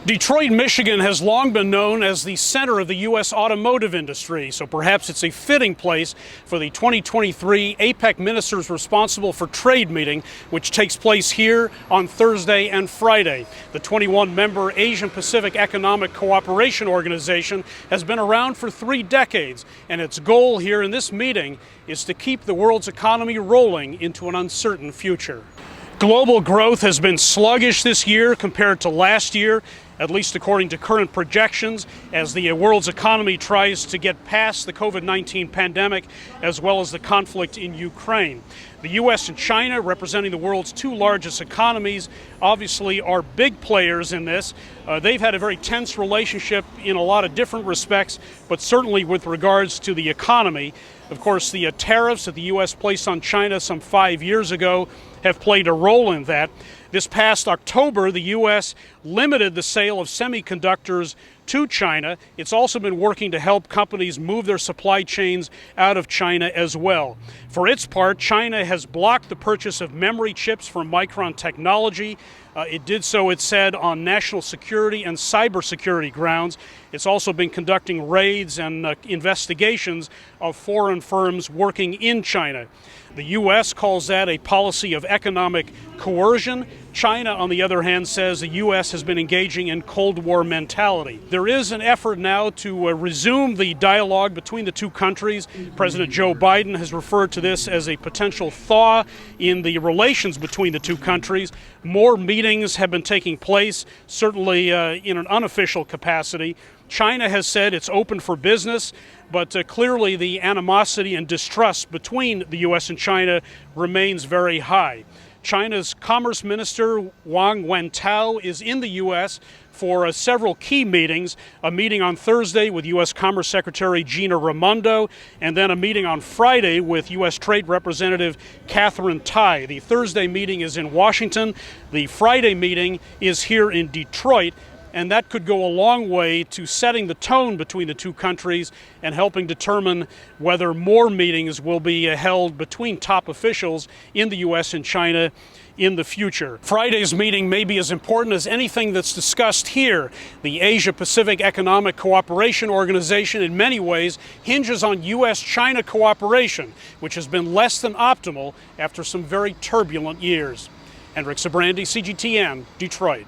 Detroit, Michigan has long been known as the center of the U.S. automotive industry, so perhaps it's a fitting place for the 2023 APEC ministers responsible for trade meeting, which takes place here on Thursday and Friday. The 21-member Asian Pacific Economic Cooperation Organization has been around for 3 decades, and its goal here in this meeting is to keep the world's economy rolling into an uncertain future. Global growth has been sluggish this year compared to last year, at least according to current projections, as the world's economy tries to get past the COVID-19 pandemic as well as the conflict in Ukraine. The U.S. and China, representing the world's 2 largest economies, obviously are big players in this. They've had a very tense relationship in a lot of different respects, but certainly with regards to the economy. Of course, the tariffs that the U.S. placed on China some 5 years ago have played a role in that. This past October, the U.S. limited the sale of semiconductors to China. It's also been working to help companies move their supply chains out of China as well. For its part, China has blocked the purchase of memory chips from Micron Technology. It did so, it said, on national security and cybersecurity grounds. It's also been conducting raids and investigations of foreign firms working in China. The U.S. calls that a policy of economic coercion. China, on the other hand, says the U.S. has been engaging in Cold War mentality. There is an effort now to resume the dialogue between the 2 countries. President Joe Biden has referred to this as a potential thaw in the relations between the 2 countries. More meetings have been taking place, certainly in an unofficial capacity. China has said it's open for business, but clearly the animosity and distrust between the U.S. and China remains very high. China's Commerce Minister Wang Wentao is in the U.S. for several key meetings, a meeting on Thursday with U.S. Commerce Secretary Gina Raimondo, and then a meeting on Friday with U.S. Trade Representative Katherine Tai. The Thursday meeting is in Washington. The Friday meeting is here in Detroit. And that could go a long way to setting the tone between the 2 countries and helping determine whether more meetings will be held between top officials in the U.S. and China in the future. Friday's meeting may be as important as anything that's discussed here. The Asia Pacific Economic Cooperation Organization, in many ways, hinges on U.S.-China cooperation, which has been less than optimal after some very turbulent years. Henrik Sabrandi, CGTN, Detroit.